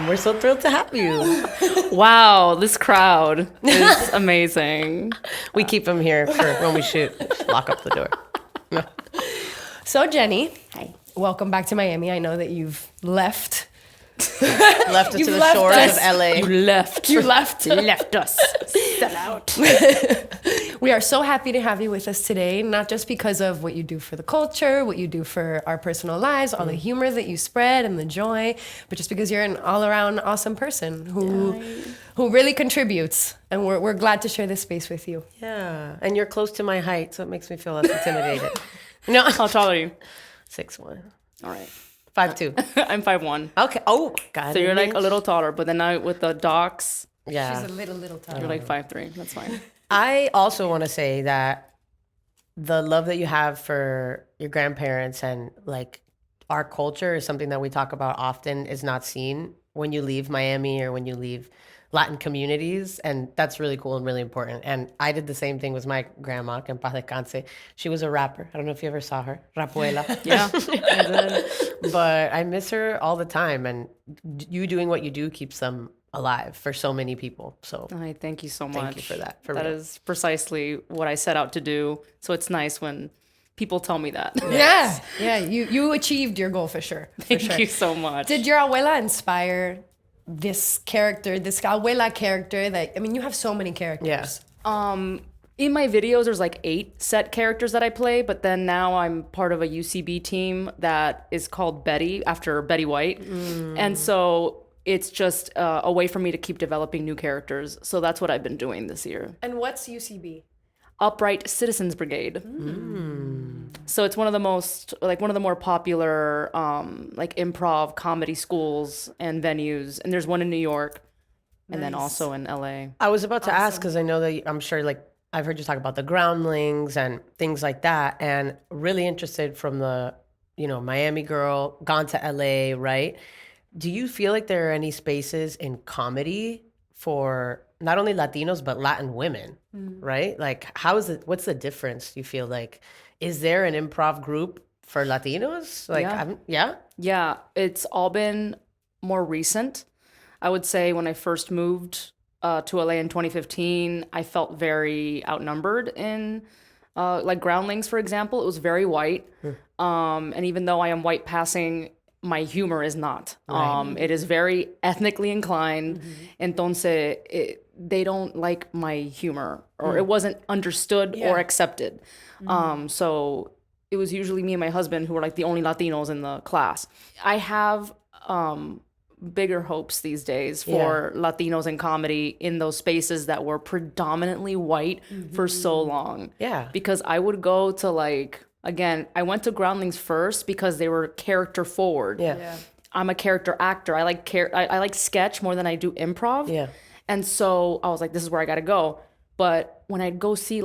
We're so thrilled to have you. Wow, this crowd is amazing. We keep them here for when we shoot. Lock up the door. No. So Jenny, Hi. welcome back to Miami. I know that you've left. Left us You've to the left shores us. of LA. You left. You left. Left us. Sell out. We are so happy to have you with us today, not just because of what you do for the culture, what you do for our personal lives, all the humor that you spread and the joy, but just because you're an all-around awesome person who really contributes. And we're glad to share this space with you. Yeah, and you're close to my height, so it makes me feel less intimidated. No, How tall are you? 6'1". All right. 5'2". I'm 5'1". Okay. Oh, God. So you're like a little taller, but then now with the docs, Yeah. She's a little taller. you're like 5'3". That's fine. I also want to say that the love that you have for your grandparents and like our culture is something that we talk about often, is not seen when you leave Miami or when you leave Latin communities. And that's really cool and really important. And I did the same thing with my grandma, que en paz descanse. She was a rapper. I don't know if you ever saw her. Abuela. Yeah. But I miss her all the time. And you doing what you do keeps them alive for so many people. So I thank you so much. thank you for that. For That real. is precisely what I set out to do. So it's nice when people tell me that. Yeah, you achieved your goal for sure. Thank you so much. Did your abuela inspire this character, this abuela character that, I mean, you have so many characters. Yeah. In my videos, there's like 8 set characters that I play, but then now I'm part of a UCB team that is called Betty, after Betty White. And so it's just a way for me to keep developing new characters. So that's what I've been doing this year. And what's UCB? Upright Citizens Brigade. So it's one of the more popular like improv comedy schools and venues. And there's one in New York and then also in LA. I was about to ask because I know that I'm sure like I've heard you talk about the groundlings and things like that, and really interested from the, Miami girl, gone to LA, right? Do you feel like there are any spaces in comedy for not only Latinos but Latin women, right? Like what's the difference? Do you feel like, is there an improv group for Latinos? Like, Yeah. Yeah, it's all been more recent. I would say when I first moved to LA in 2015, I felt very outnumbered in like Groundlings, for example. It was very white. And even though I am white passing, my humor is not. It is very ethnically inclined. Entonces, they don't like my humor, or it wasn't understood or accepted. So it was usually me and my husband who were like the only Latinos in the class. I have bigger hopes these days for Latinos in comedy in those spaces that were predominantly white for so long. Yeah. Because I would go to again, I went to Groundlings first because they were character forward. Yeah. I'm a character actor. I like sketch more than I do improv. Yeah. And so I was like, this is where I got to go. But when I'd go see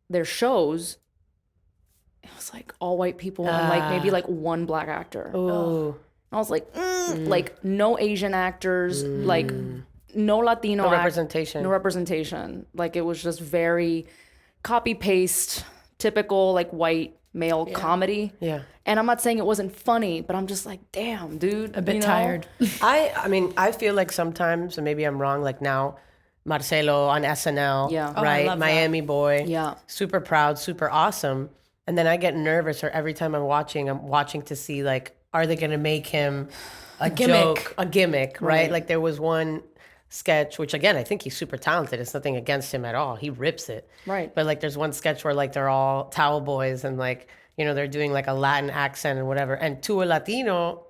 their shows, it was like all white people and maybe one black actor. Ooh. I was like, like no Asian actors, like no Latino representation. no representation. Like it was just very copy paste, typical white male comedy. Yeah. And I'm not saying it wasn't funny, but I'm just like, damn, dude. A bit tired. I mean, I feel like sometimes, and maybe I'm wrong, like now, Marcelo on SNL, Yeah. Oh, I right? love that. Miami boy. Yeah. Super proud, super awesome. And then I get nervous, or every time I'm watching to see, are they going to make him a joke, a gimmick, right? Like there was one sketch, which again, I think he's super talented. It's nothing against him at all. He rips it. Right. But there's one sketch where they're all towel boys and they're doing a Latin accent and whatever. And to a Latino,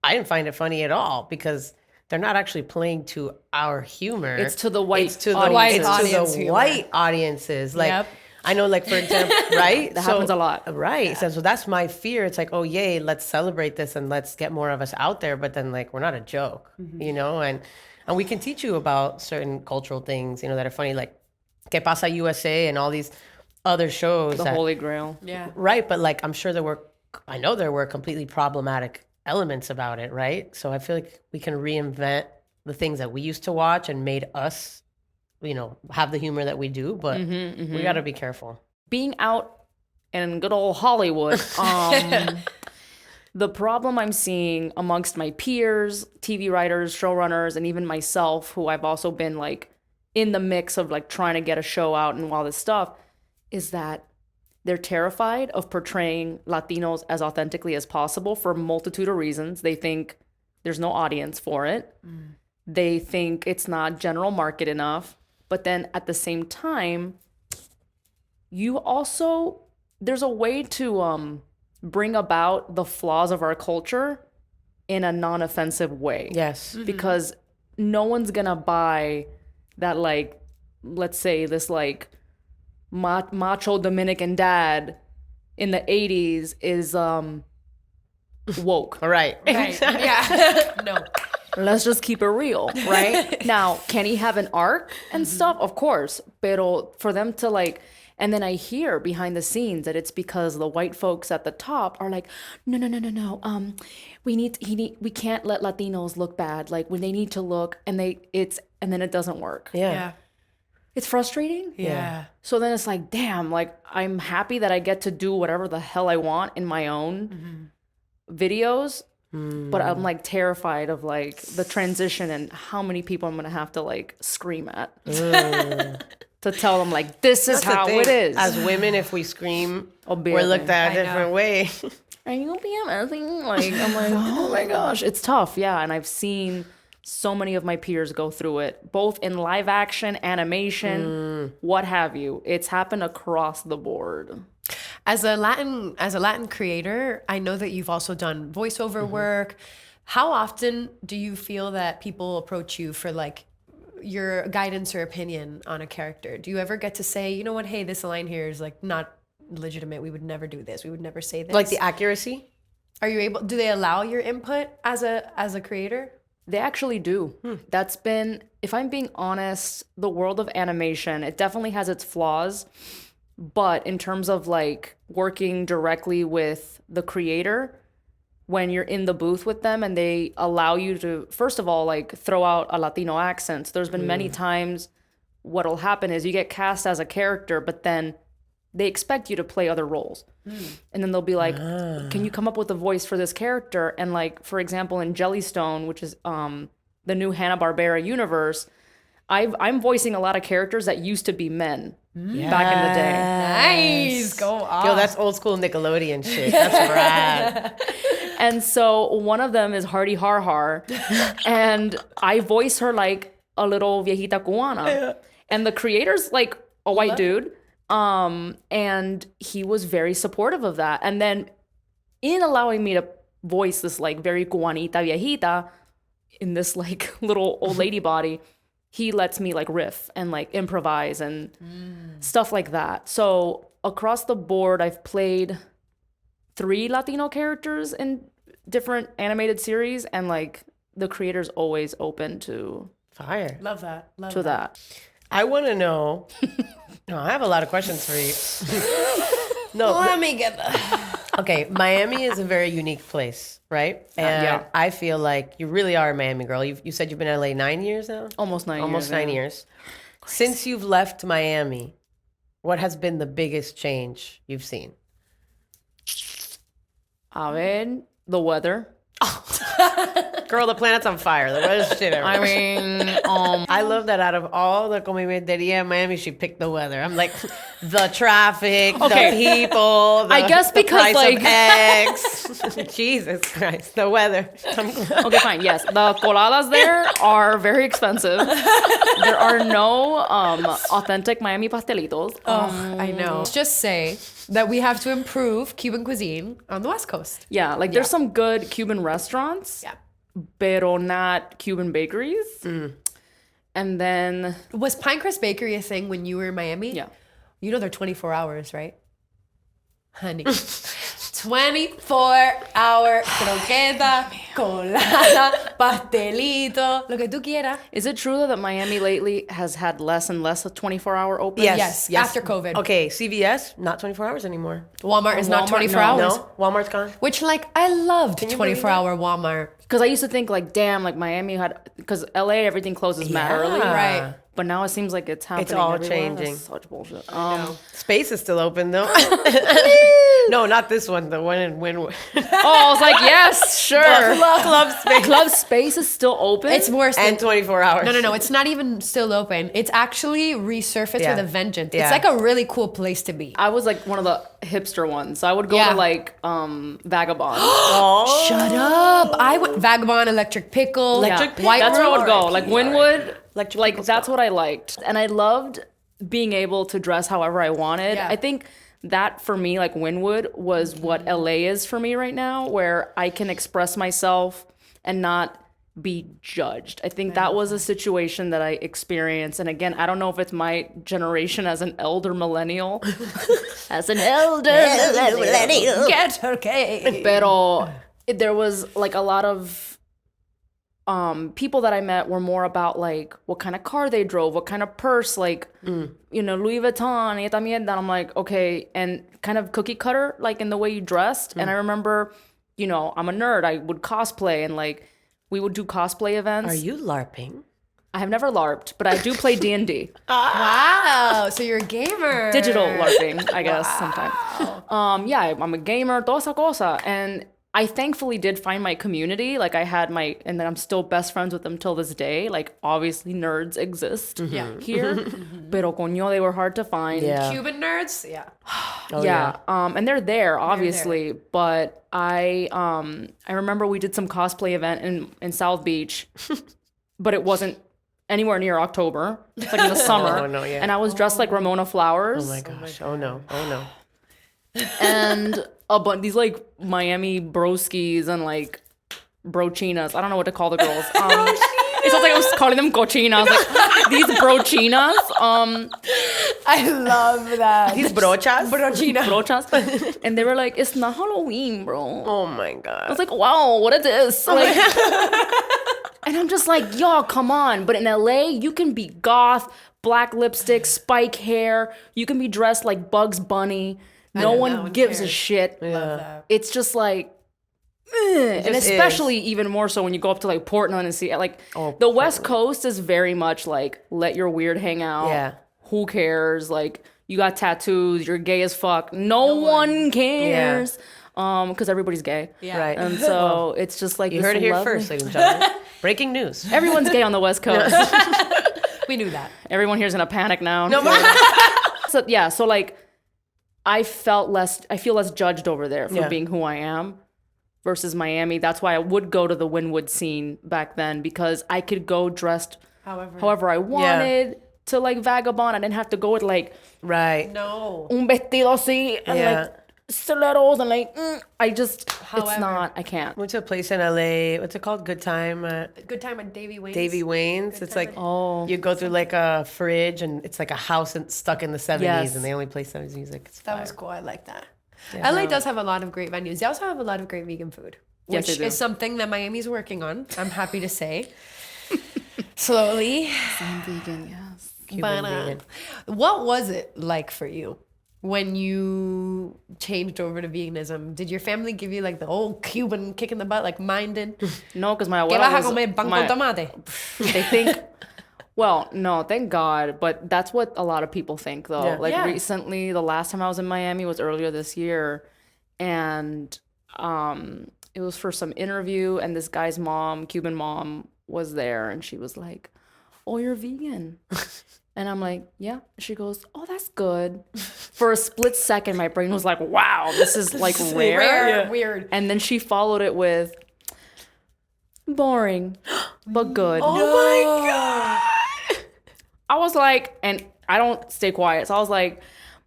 I didn't find it funny at all because they're not actually playing to our humor. It's to the white It's to the audience humor. white audiences. Yep. I know, for example, right? That happens a lot. Right. So that's my fear. It's oh, yay, let's celebrate this and let's get more of us out there. But then, we're not a joke, and we can teach you about certain cultural things, that are funny, like Que Pasa USA and all these other shows. The Holy Grail. Yeah. Right. But, I'm sure I know there were completely problematic elements about it, right? So I feel like we can reinvent the things that we used to watch and made us have the humor that we do, but we got to be careful. Being out in good old Hollywood, The problem I'm seeing amongst my peers, TV writers, showrunners, and even myself, who I've also been like in the mix of like trying to get a show out and all this stuff, is that they're terrified of portraying Latinos as authentically as possible for a multitude of reasons. They think there's no audience for it. They think it's not general market enough. But then at the same time, there's a way to bring about the flaws of our culture in a non-offensive way. Yes. Because no one's gonna buy that, like, let's say this like macho Dominican dad in the 80s is woke. All right. Yeah. No. Let's just keep it real, right? Now, can he have an arc and stuff? Of course. Pero for them to like, and then I hear behind the scenes that it's because the white folks at the top are like, no. We can't let Latinos look bad. Like when they need to look, and then it doesn't work. Yeah. It's frustrating. Yeah. So then it's like, damn, like I'm happy that I get to do whatever the hell I want in my own videos. But I'm like terrified of like the transition and how many people I'm gonna have to like scream at to tell them like this is how it is. As women, if we scream, Obviamente. we're looked at a different way. Are you PMSing? Like I'm like, oh my gosh, it's tough. Yeah, and I've seen so many of my peers go through it, both in live action, animation, what have you. It's happened across the board. As a Latin creator, I know that you've also done voiceover work. How often do you feel that people approach you for like your guidance or opinion on a character? Do you ever get to say, you know what, hey, this line here is like not legitimate. We would never do this. We would never say this. Like the accuracy? Are you able, do they allow your input as a creator? They actually do. That's been, if I'm being honest, the world of animation, it definitely has its flaws. But in terms of like working directly with the creator, when you're in the booth with them and they allow you to, first of all, like throw out a Latino accent. There's been many times what'll happen is you get cast as a character, but then they expect you to play other roles. And then they'll be like, can you come up with a voice for this character? And like, for example, in Jellystone, which is the new Hanna-Barbera universe, I'm voicing a lot of characters that used to be men back in the day. Nice. Go on. Yo, that's old school Nickelodeon shit. That's rad. And so one of them is Hardy Har Har, and I voice her like a little viejita cubana. And the creator's like a white dude, and he was very supportive of that. And then in allowing me to voice this like very cubanita viejita in this like little old lady body, he lets me like riff and like improvise and stuff like that. So across the board, I've played 3 Latino characters in different animated series, and like the creator's always open to Fire. Love that. that. I want to know. No, I have a lot of questions for you. No, Let me get that. okay. Miami is a very unique place, right? And yeah. I feel like you really are a Miami girl. You said you've been in LA 9 years now? Almost 9 years. Almost 9 years. Since you've left Miami, what has been the biggest change you've seen? A ver, the weather. Girl, the planet's on fire. The weather's shit everywhere. I mean, I love that out of all the comimeteria in Miami, she picked the weather. I'm like, the traffic, Okay. the people, I guess the because, price like- of eggs. Jesus Christ, the weather. okay, fine. Yes, the coladas there are very expensive. There are no authentic Miami pastelitos. I know. Let's just say that we have to improve Cuban cuisine on the West Coast. Yeah, like there's some good Cuban restaurants. Yeah. Pero not Cuban bakeries. And then, Was Pinecrest Bakery a thing when you were in Miami? yeah. You know they're 24 hours, right? Honey. 24-hour croqueta, colada, pastelito, lo que tú quieras. Is it true that Miami lately has had less and less of 24-hour open? Yes. Yes, after COVID. Okay, CVS, not 24 hours anymore. Walmart is not Walmart, 24 no. hours. No, Walmart's gone. Which, like, I loved you believe 24-hour Walmart. Because I used to think like, damn, like Miami had, because LA, everything closes mad early. Right. But now it seems like it's happening. all everywhere. changing. That's such bullshit. Space is still open though. No, not this one. The one in Wynwood. I was like, yes, sure. Club space is still open. It's worse than And 24 hours. No. It's not even still open. It's actually resurfaced Yeah. with a vengeance. Yeah. It's like a really cool place to be. I was like one of the hipster ones. So I would go Yeah. to like Vagabond. Oh. Shut up! I would Vagabond, Electric Pickle, Electric Pickle. White That's where I would Room. go. Like Wynwood. Electric Like Pickle's that's what I liked, and I loved being able to dress however I wanted. Yeah. I think that for me, like Wynwood, was what LA is for me right now, where I can express myself and not be judged. I think that was a situation that I experienced. And again, I don't know if it's my generation as an elder millennial. As an elder millennial. Get her cake. Pero there was like a lot of people that I met were more about like what kind of car they drove, what kind of purse, like you know, Louis Vuitton, y esta mierda. I'm like, okay, and kind of cookie cutter, like in the way you dressed. And I remember, you know, I'm a nerd. I would cosplay, and like we would do cosplay events. Are you LARPing? I have never LARPed, but I do play D&D. Wow, so you're a gamer. Digital LARPing, I guess, sometimes. Yeah, I'm a gamer, toda esa cosa. And I thankfully did find my community. Like I had my, and then I'm still best friends with them till this day. Like obviously nerds exist here. Pero coño, they were hard to find. Yeah. Cuban nerds? Yeah. Oh, Yeah. And they're there, obviously. But I remember we did some cosplay event in South Beach, but it wasn't anywhere near October. It's like in the summer. Oh, no, yeah. And I was dressed like Ramona Flowers. Oh my gosh. Oh no. Oh no. And these like Miami broskis and like brochinas. I don't know what to call the girls. It sounds like I was calling them cochinas. Like these brochinas. I love that. These brochas. Brochas. And they were like, it's not Halloween, bro. Oh my god. I was like, wow, what is this? Like, and I'm just like, yo, come on. But in LA, you can be goth, black lipstick, spike hair. You can be dressed like Bugs Bunny. No one gives a shit. Yeah. It's just like, and just especially even more so when you go up to like Portland and see like the West Coast is very much like let your weird hang out. Yeah. Who cares? Like you got tattoos, you're gay as fuck. No one cares. Because everybody's gay. Yeah. Right. And so it's just like You this heard it here lovely- first, ladies and gentlemen. Breaking news. Everyone's gay on the West Coast. We knew that. Everyone here's in a panic now. So yeah, so like I feel less judged over there for being who I am versus Miami. That's why I would go to the Wynwood scene back then, because I could go dressed however I wanted to like Vagabond. I didn't have to go with like Right. No. un vestido así and like stilettos and like it's not, I can't. Went to a place in LA. What's it called? Good Time. Good time at Davy Wayne's. Davy Wayne's. It's like you go through like a fridge and it's like a house stuck in the 70s Yes. and they only play 70s music. It's That fire. was cool. I like that. LA does have a lot of great venues. They also have a lot of great vegan food, Yes, which they do. is something that Miami's working on. I'm happy to say. Slowly. I'm vegan, yes. Cuban But, vegan. what was it like for you when you changed over to veganism? Did your family give you like the old Cuban kick in the butt like mine did? No, because my ¿Qué abuela vas a was comer? Pan con tomate. they think well, no, thank God, but that's what a lot of people think though. Yeah. Like Yeah. recently, the last time I was in Miami was earlier this year, and it was for some interview, and this guy's mom, Cuban mom, was there, and she was like, "Oh, you're vegan." And I'm like, yeah. She goes, "Oh, that's good." For a split second, my brain was like, wow, this is like rare. Rare, weird. And then she followed it with boring, but good. Oh my god. I was like, and I don't stay quiet. So I was like,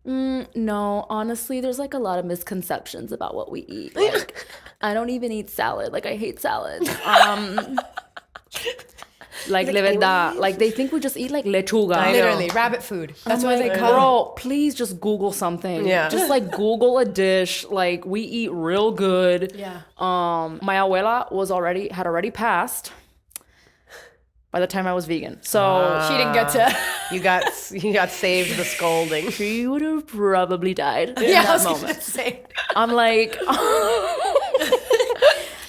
no, honestly, there's like a lot of misconceptions about what we eat. Like, I don't even eat salad. Like, I hate salad. Like, de verdad. Like, they think we just eat like lechuga. I know. Literally, rabbit food. That's why they Like, call it. bro, please just Google something. Yeah. Just like Google a dish. Like, we eat real good. Yeah. My abuela had already passed by the time I was vegan. So She didn't get to. You got saved the scolding. she would have probably died in Yeah, I that was moment. gonna say. I'm like,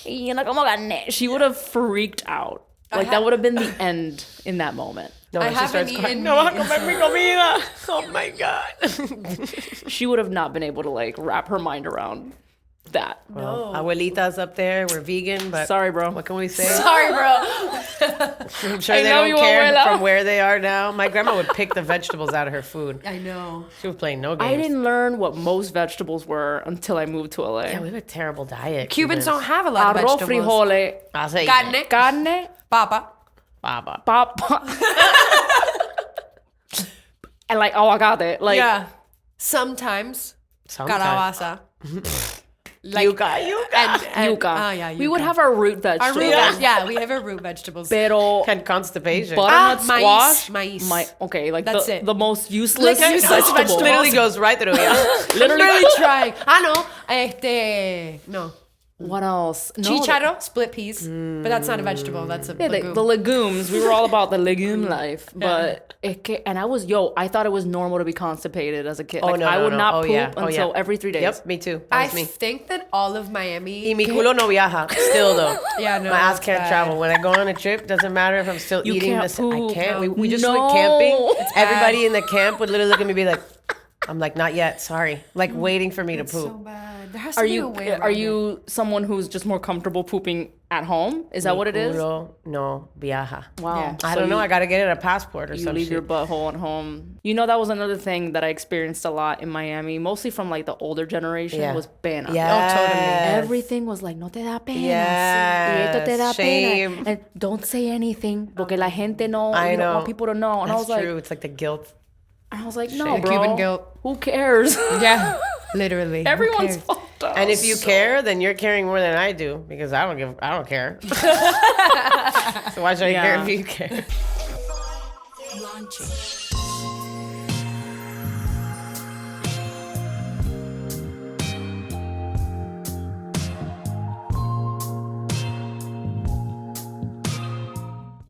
you know, como gané. She would have freaked out. Like that would have been the end in that moment. No, I and she haven't starts crying. eaten No vas a meat comer mi comida. Oh my God. She would have not been able to like wrap her mind around that. Well, Abuelita's up there. We're vegan, but Sorry, bro. what can we say? Sorry, bro. I'm sure I they know don't you, care Abuela. from where they are now. My grandma would pick the vegetables out of her food. I know. She was playing no games. I didn't learn what most vegetables were until I moved to LA. Yeah, we have a terrible diet. Cubans don't have a lot of Arroz, vegetables. frijoles, Aceite. Carne, carne, papa. Baba. papa, and like aguacate. Like Yeah. Sometimes Sometimes. calabaza. Yuca. And yuca. Oh, yeah, We would yuca. have our root Our vegetables. root yeah, we have our root vegetables. Pero And constipation. butternut maíz, squash. maíz. Okay, like That's the, it. the most useless, Like useless vegetable. vegetable. Literally goes right through you. Literally trying. No. No. What else? No, Chicharo, split peas. But that's not a vegetable. That's a Yeah, legume. the legumes. We were all about the legume life, but and I thought it was normal to be constipated as a kid. Oh, Like no, I no, would no. not Oh, poop yeah. Oh, until yeah. every 3 days. Yep, me too. That I was me. think that all of Miami. Y mi culo no viaja. Still though. Yeah, no, My ass that's can't bad. travel. When I go on a trip, doesn't matter if I'm still You eating can't this. poop. I can't. No. We just No. went camping. It's Everybody in the camp would literally look at me and be like, I'm like, not yet. Sorry. Like waiting for me to poop. So bad. There has to Are be you a way around are it. you someone who's just more comfortable pooping at home? Is that Mi what it is? culo no viaja. Wow. Yeah. I So don't know. you- I got to get it a passport or You some leave shit. your butthole at home. You know, that was another thing that I experienced a lot in Miami, mostly from like the older generation, Yeah. was pena. Yes. totally. Everything was like, no te da pena. Yes, Y esto te da shame. pena. And don't say anything, porque la gente no, I you don't know. want people to know. And That's I was true. like, It's like the guilt. no, The bro. Cuban guilt. Who cares? Yeah, literally. Who Everyone's cares? fucked up. And if you care, then you're caring more than I do because I don't care. So why should I care Yeah. if you care? Launching.